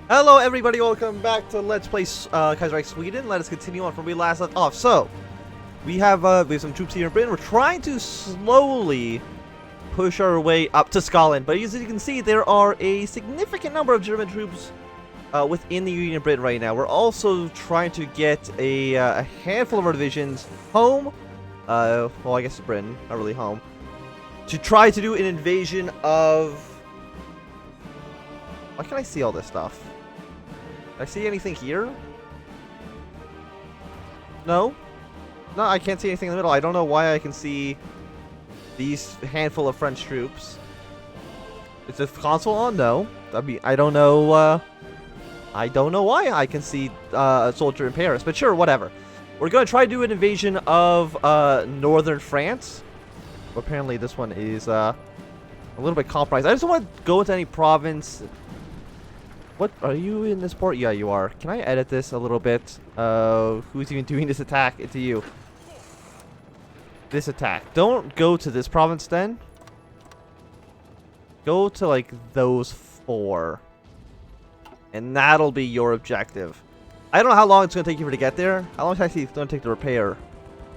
Hello everybody, welcome back to Let's Play Kaiserreich Sweden. Let us continue on from where we last left off. So, we have some troops here in Britain. We're trying to slowly push our way up to Scotland. But as you can see, there are a significant number of German troops within the Union of Britain right now. We're also trying to get a handful of our divisions home. Well, I guess Britain, not really home. To try to do an invasion of... Why can't I see all this stuff? Can I see anything here? No? No, I can't see anything in the middle. I don't know why I can see these handful of French troops. Is the console on? No. I don't know. I don't know why I can see a soldier in Paris, but sure, whatever. We're going to try to do an invasion of northern France. Apparently, this one is a little bit compromised. I just don't want to go into any province. What? Are you in this port? Yeah, you are. Can I edit this a little bit? Who's even doing this attack? It's you. This attack. Don't go to this province then. Go to, like, those four. And that'll be your objective. I don't know how long it's going to take you to get there. How long is it actually going to take to repair?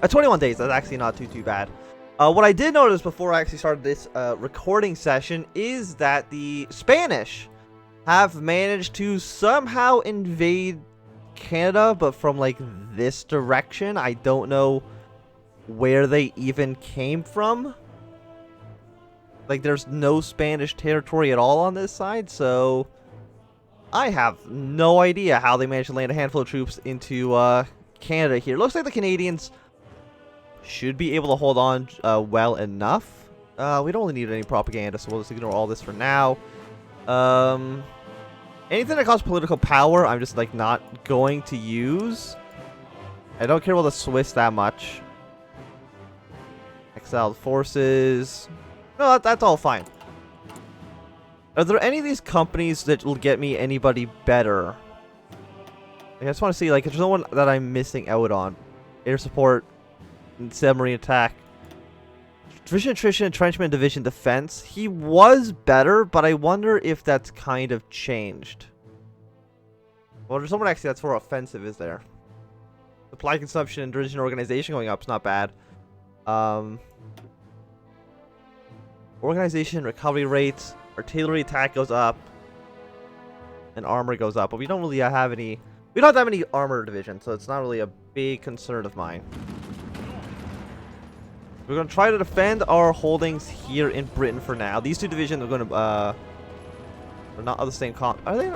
21 days. That's actually not too bad. What I did notice before I actually started this recording session is that the Spanish have managed to somehow invade Canada, but from like this direction. I don't know where they even came from. Like, there's no Spanish territory at all on this side, so I have no idea how they managed to land a handful of troops into Canada here. Looks like the Canadians should be able to hold on well enough. We don't really need any propaganda, so we'll just ignore all this for now. Anything that costs political power, I'm just, like, not going to use. I don't care about the Swiss that much. Exiled forces. No, that's all fine. Are there any of these companies that will get me anybody better? I just want to see, like, if there's no one that I'm missing out on. Air support, submarine attack. Division attrition, entrenchment, division defense. He was better, but I wonder if that's kind of changed. Well, there's someone actually that's for offensive, is there? Supply consumption and division organization going up is not bad. Organization, recovery rates, artillery attack goes up, and armor goes up. But we don't really have any. We don't have that many armor divisions, so it's not really a big concern of mine. We're going to try to defend our holdings here in Britain for now. These two divisions are going to, they're not of the same comp. Are they?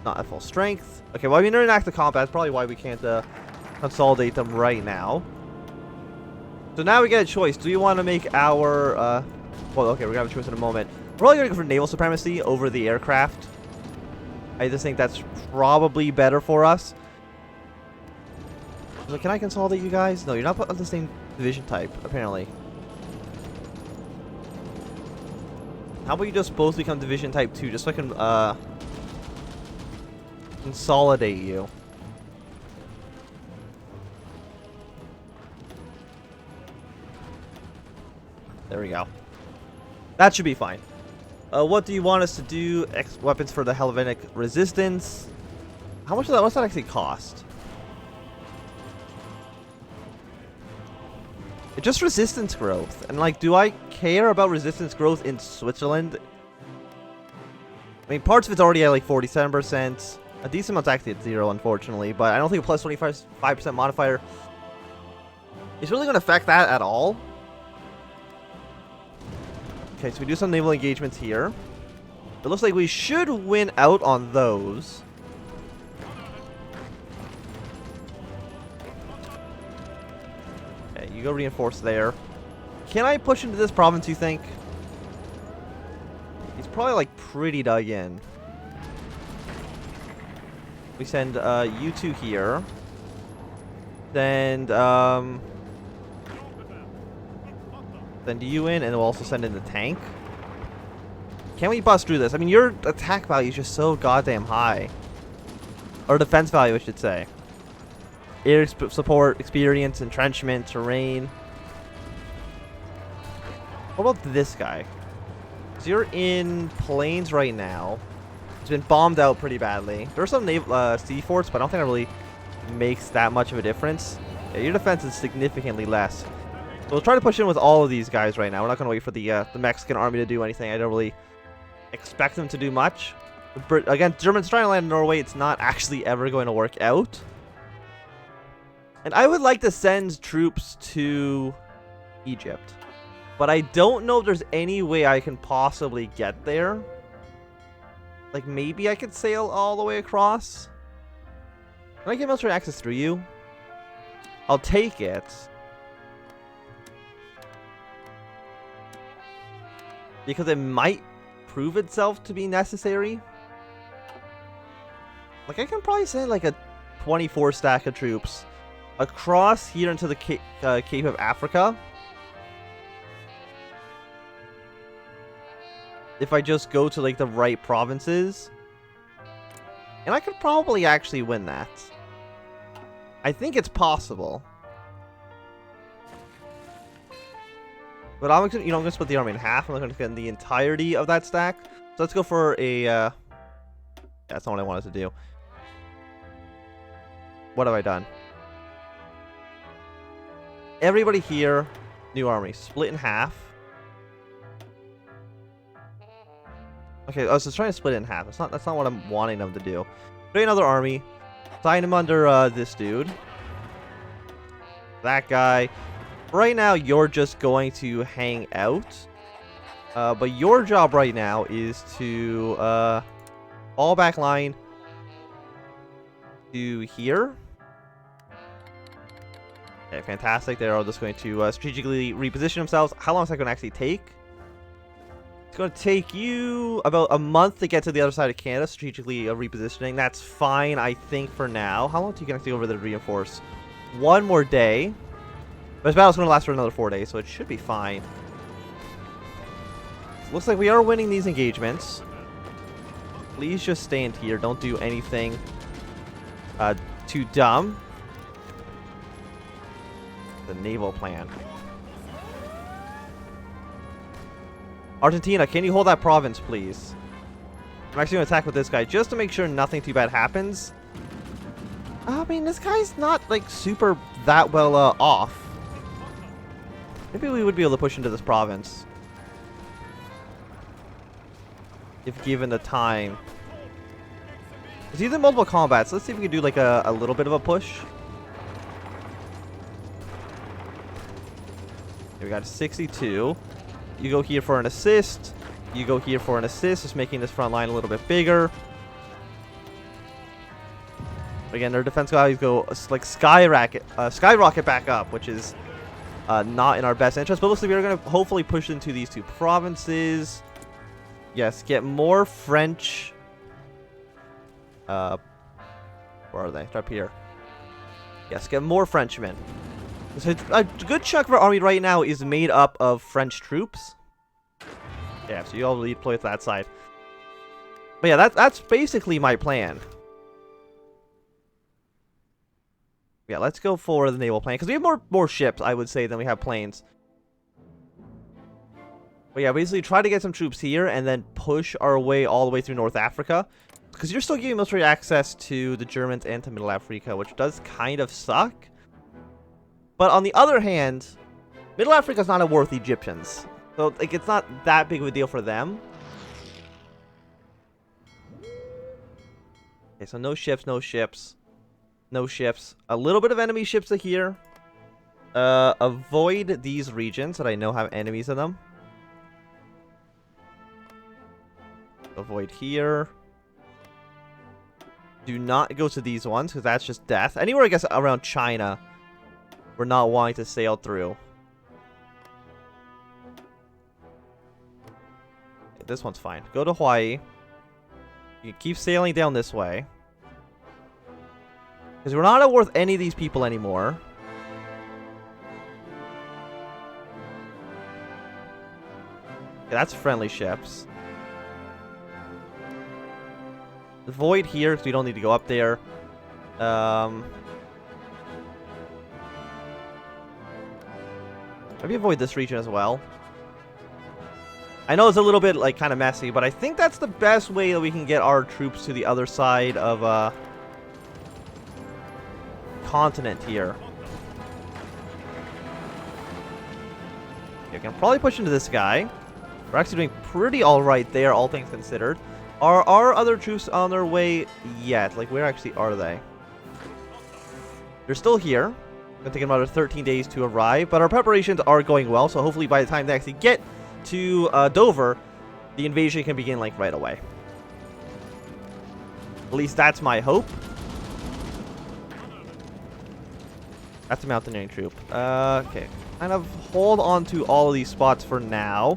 Not at full strength. Okay, well, I mean, they're in active combat. That's probably why we can't, consolidate them right now. So now we get a choice. Do you want to make our, well, okay, we're going to have a choice in a moment. We're probably going to go for naval supremacy over the aircraft. I just think that's probably better for us. So can I consolidate you guys? No, you're not on the same division type, apparently. How about you just both become division type 2, just so I can, consolidate you. There we go. That should be fine. What do you want us to do? Weapons for the Helvetic resistance. How much of that? What's that actually cost? It's just resistance growth. And, like, do I care about resistance growth in Switzerland? I mean, parts of it's already at, like, 47%. A decent amount's actually at 0, unfortunately. But I don't think a plus 25% modifier is really going to affect that at all. Okay, so we do some naval engagements here. It looks like we should win out on those. You go reinforce there. Can I push into this province, you think? He's probably, like, pretty dug in. We send you two here. Send you in, and we'll also send in the tank. Can we bust through this? I mean, your attack value is just so goddamn high. Or defense value, I should say. Air support, experience, entrenchment, terrain. What about this guy? So you're in plains right now. It's been bombed out pretty badly. There are some sea forts, but I don't think it really makes that much of a difference. Yeah, your defense is significantly less. So we'll try to push in with all of these guys right now. We're not going to wait for the Mexican army to do anything. I don't really expect them to do much. Again, Germans trying to land in Norway. It's not actually ever going to work out. And I would like to send troops to Egypt. But I don't know if there's any way I can possibly get there. Like, maybe I could sail all the way across. Can I get military access through you? I'll take it. Because it might prove itself to be necessary. Like, I can probably send like a 24 stack of troops across here into the Cape of Africa. If I just go to like the right provinces. And I could probably actually win that. I think it's possible. But I'm gonna, I'm gonna split the army in half. I'm gonna get the entirety of that stack. So let's go for a yeah, that's not what I wanted to do. What have I done? Everybody here, new army, split in half. Okay, I was just trying to split it in half. That's not what I'm wanting them to do. Create another army. Sign him under this dude. That guy. Right now, you're just going to hang out. But your job right now is to fall back line to here. Okay, fantastic. They're all just going to strategically reposition themselves. How long is that going to actually take? It's going to take you about a month to get to the other side of Canada, strategically repositioning. That's fine, I think, for now. How long do you actually go over there to reinforce? One more day. But this battle's going to last for another 4 days, so it should be fine. Looks like we are winning these engagements. Please just stand here. Don't do anything too dumb. The naval plan. Argentina, can you hold that province, please? I'm actually going to attack with this guy just to make sure nothing too bad happens. I mean, this guy's not, like, super that well off. Maybe we would be able to push into this province. If given the time. It's either multiple combats. Let's see if we can do, like, a little bit of a push. Okay, we got 62. You go here for an assist. You go here for an assist, just making this front line a little bit bigger. Again, their defense values go like skyrocket back up, which is not in our best interest. But looks like we're going to hopefully push into these two provinces. Yes, get more French. Where are they? They're up here. Yes, get more Frenchmen. So a good chunk of our army right now is made up of French troops. Yeah, so you all deploy to that side. But yeah, that's basically my plan. Yeah, let's go for the naval plan, because we have more ships, I would say, than we have planes. But yeah, basically try to get some troops here, and then push our way all the way through North Africa. Because you're still giving military access to the Germans and to Middle Africa, which does kind of suck. But on the other hand, Middle Africa is not a worth Egyptians. So, like, it's not that big of a deal for them. Okay, so no ships, no ships. No ships. A little bit of enemy ships here. Avoid these regions that I know have enemies in them. Avoid here. Do not go to these ones, because that's just death. Anywhere, I guess, around China, we're not wanting to sail through. Okay, this one's fine. Go to Hawaii. You keep sailing down this way. Because we're not worth any of these people anymore. Okay, that's friendly ships. Avoid here, because we don't need to go up there. Maybe avoid this region as well. I know it's a little bit, like, kind of messy, but I think that's the best way that we can get our troops to the other side of, continent here. Okay, I can probably push into this guy. We're actually doing pretty alright there, all things considered. Are our other troops on their way yet? Like, where actually are they? They're still here. It's gonna take them another 13 days to arrive, but our preparations are going well, so hopefully by the time they actually get to Dover, the invasion can begin, like, right away. At least that's my hope. That's a mountaineering troop. Okay. Kind of hold on to all of these spots for now.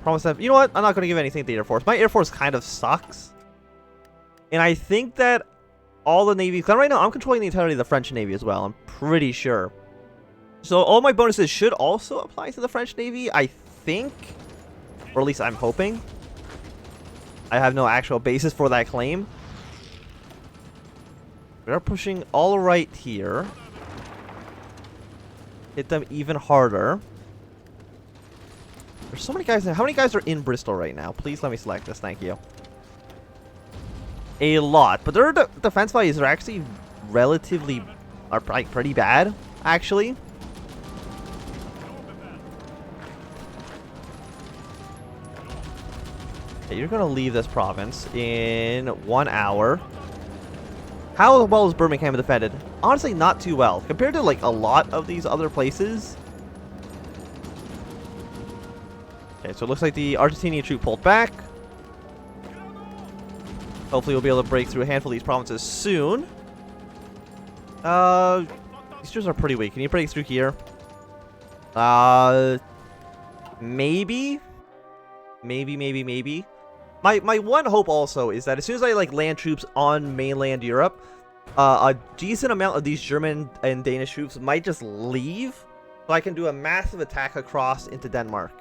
Promise them. You know what? I'm not going to give anything to the Air Force. My Air Force kind of sucks. And I think that all the Navy... Because right now, I'm controlling the entirety of the French Navy as well. I'm pretty sure. So all my bonuses should also apply to the French Navy, I think. Or at least I'm hoping. I have no actual basis for that claim. We are pushing all right here. Hit them even harder. There's so many guys. How many guys are in Bristol right now? Please let me select this. Thank you. A lot. But their defense values are actually relatively... are pretty bad, actually. Okay, you're going to leave this province in 1 hour. How well is Birmingham defended? Honestly, not too well. Compared to, like, a lot of these other places. Okay, so it looks like the Argentinian troop pulled back. Hopefully we'll be able to break through a handful of these provinces soon. These troops are pretty weak. Can you break through here? Maybe? Maybe. My one hope also is that as soon as I, like, land troops on mainland Europe, a decent amount of these German and Danish troops might just leave, so I can do a massive attack across into Denmark.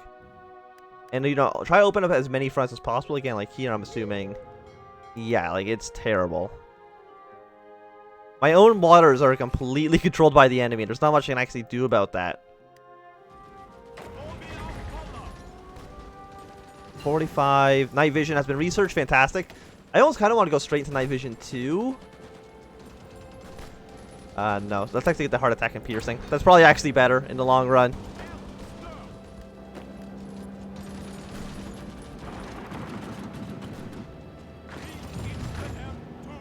And, you know, try to open up as many fronts as possible. Again, like here, I'm assuming. Yeah, like, it's terrible. My own waters are completely controlled by the enemy. There's not much I can actually do about that. 45. Night vision has been researched. Fantastic. I almost kind of want to go straight into night vision 2. No. Let's actually get the heart attack and piercing. That's probably actually better in the long run.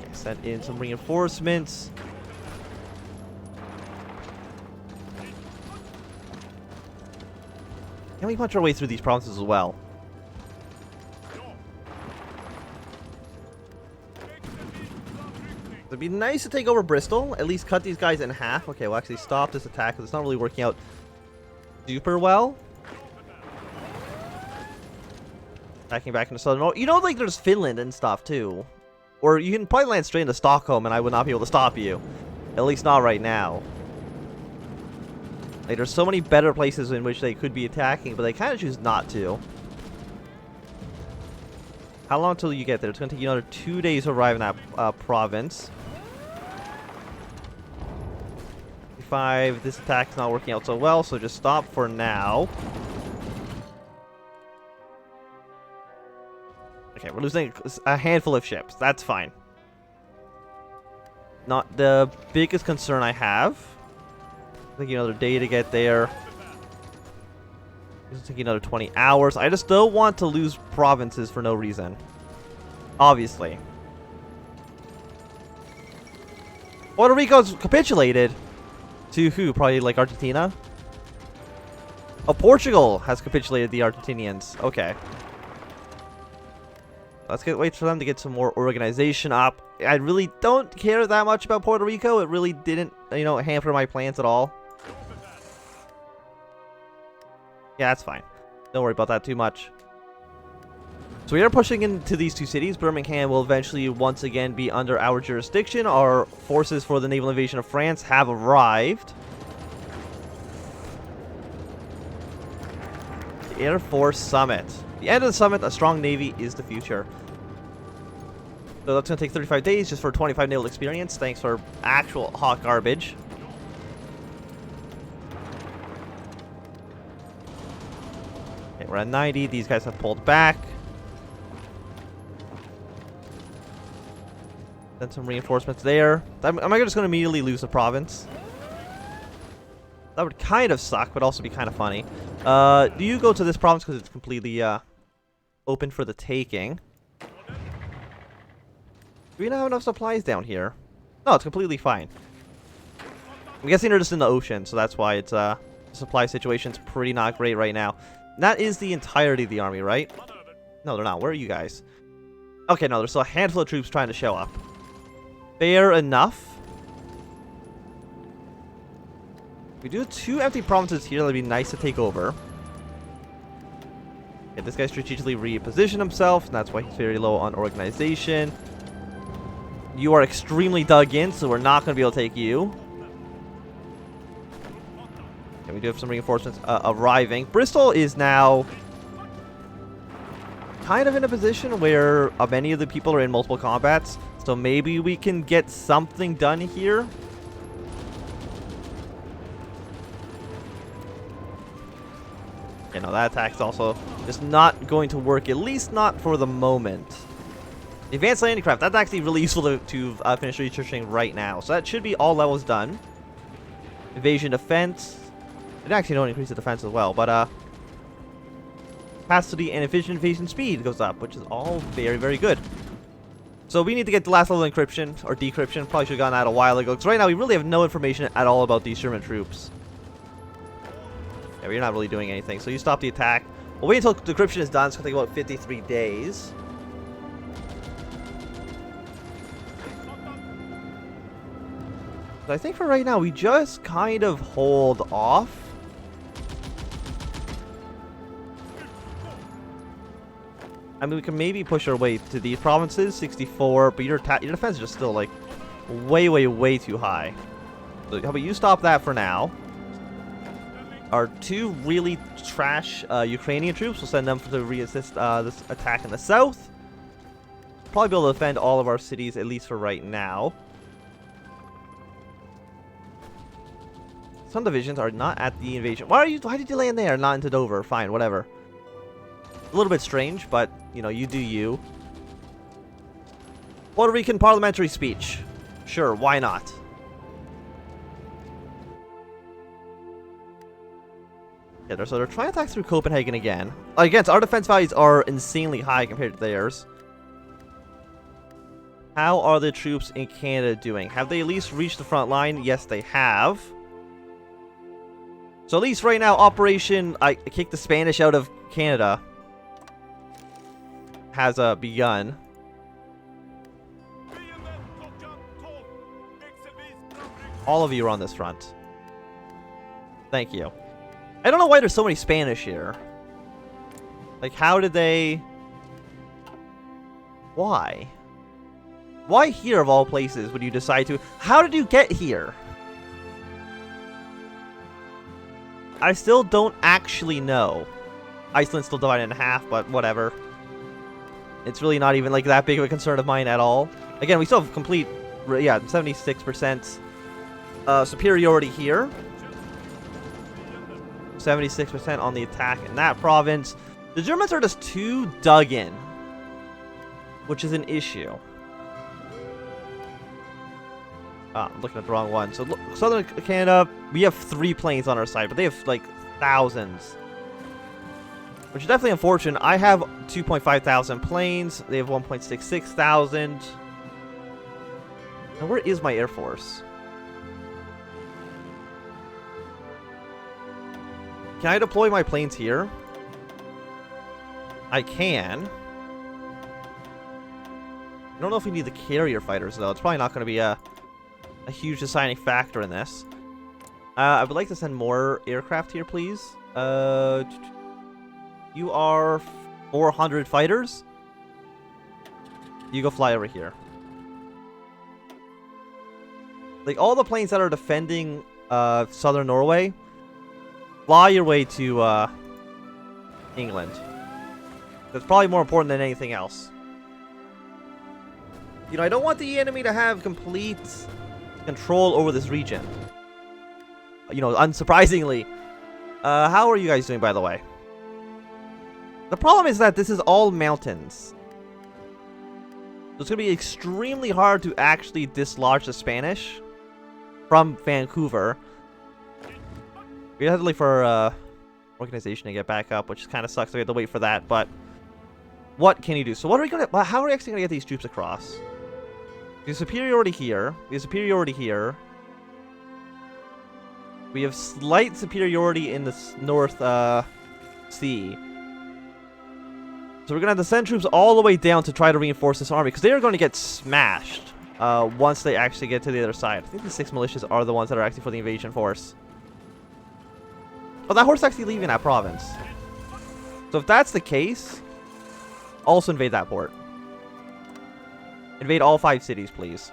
Okay, send in some reinforcements. Can we punch our way through these provinces as well? It'd be nice to take over Bristol. At least cut these guys in half. Okay, we'll actually stop this attack because it's not really working out super well. Attacking back into southern... You know, like, there's Finland and stuff, too. Or you can probably land straight into Stockholm and I would not be able to stop you. At least not right now. Like, there's so many better places in which they could be attacking, but they kind of choose not to. How long until you get there? It's going to take you another 2 days to arrive in that province. 5. This attack's not working out so well, so just stop for now. Okay, we're losing a handful of ships. That's fine. Not the biggest concern I have. It's taking another day to get there. It's taking another 20 hours. I just don't want to lose provinces for no reason. Obviously. Puerto Rico's capitulated. To who? Probably like Argentina? Oh, Portugal has capitulated the Argentinians. Okay. Let's wait for them to get some more organization up. I really don't care that much about Puerto Rico. It really didn't, you know, hamper my plans at all. Yeah, that's fine. Don't worry about that too much. So we are pushing into these two cities. Birmingham will eventually once again be under our jurisdiction. Our forces for the naval invasion of France have arrived. The Air Force Summit. The end of the summit, a strong navy is the future. So that's going to take 35 days just for 25 naval experience. Thanks for actual hot garbage. Okay, we're at 90. These guys have pulled back. Then some reinforcements there. Am I just going to immediately lose the province? That would kind of suck, but also be kind of funny. Do you go to this province because it's completely open for the taking? Do we not have enough supplies down here? No, it's completely fine. I'm guessing they're just in the ocean, so that's why it's the supply situation's pretty not great right now. And that is the entirety of the army, right? No, they're not. Where are you guys? Okay, no, there's still a handful of troops trying to show up. Fair enough. We do 2 empty provinces here. That'd be nice to take over. Okay, this guy strategically repositioned himself, and that's why he's very low on organization. You are extremely dug in, so we're not going to be able to take you. Okay, we do have some reinforcements arriving. Bristol is now kind of in a position where many of the people are in multiple combats, so maybe we can get something done here. You know, that attack's also just not going to work, at least not for the moment. The advanced landing craft, that's actually really useful to finish researching right now. So that should be all levels done. Invasion defense. It actually don't increase the defense as well, but capacity and efficient invasion speed goes up, which is all very, very good. So we need to get the last level of encryption, or decryption. Probably should have gotten that a while ago, because right now we really have no information at all about these German troops. Yeah, we're not really doing anything, so you stop the attack. We'll wait until decryption is done. It's going to take about 53 days. So I think for right now, we just kind of hold off. I mean, we can maybe push our way to these provinces, 64, but your defense is just still, like, way, way, way too high. So how about you stop that for now? Our 2 really trash Ukrainian troops, we'll send them to re-assist this attack in the south. Probably be able to defend all of our cities, at least for right now. Some divisions are not at the invasion. Why did you land there, not into Dover? Fine, whatever. A little bit strange, but, you know, you do you. Puerto Rican parliamentary speech. Sure, why not? Yeah, so they're trying to attack through Copenhagen again. Again, our defense values are insanely high compared to theirs. How are the troops in Canada doing? Have they at least reached the front line? Yes, they have. So at least right now, Operation I Kick the Spanish Out of Canada has begun. All of you are on this front. Thank you. I don't know why there's so many Spanish here. Like, how did they... Why? Why here of all places would you decide to... How did you get here? I still don't actually know. Iceland's still divided in half, but whatever. It's really not even like that big of a concern of mine at all. Again, we still have complete, yeah, 76% superiority here. 76% on the attack in that province. The Germans are just too dug in, which is an issue. I'm looking at the wrong one. So look, Southern Canada, we have 3 planes on our side, but they have like thousands, which is definitely unfortunate. I have 2.5 thousand planes. They have 1.66 thousand. And where is my Air Force? Can I deploy my planes here? I can. I don't know if we need the carrier fighters, though. It's probably not going to be a huge deciding factor in this. I would like to send more aircraft here, please. You are 400 fighters. You go fly over here. Like, all the planes that are defending southern Norway, fly your way to England. That's probably more important than anything else. You know, I don't want the enemy to have complete control over this region. You know, unsurprisingly. How are you guys doing, by the way? The problem is that this is all mountains. So it's going to be extremely hard to actually dislodge the Spanish from Vancouver. We have to wait for organization to get back up, which kind of sucks. We have to wait for that, but what can you do? So what are we going to... How are we actually going to get these troops across? We have superiority here. We have superiority here. We have slight superiority in the North Sea. So we're going to have to send troops all the way down to try to reinforce this army, because they are going to get smashed once they actually get to the other side. I think the 6 militias are the ones that are actually for the invasion force. Oh, that horse is actually leaving that province. So if that's the case, also invade that port. Invade all 5 cities, please.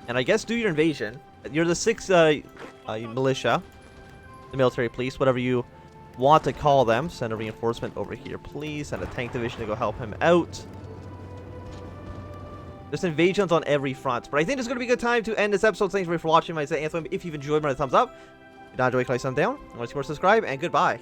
And I guess do your invasion. You're the 6th militia. The military police, whatever you want to call them. Send a reinforcement over here, please. Send a tank division to go help him out. There's invasions on every front. But I think it's going to be a good time to end this episode. Thanks for watching. My Anthem. If you've enjoyed, give a thumbs up. If you don't enjoy, click thumbs down. If you want to see more, subscribe. And goodbye.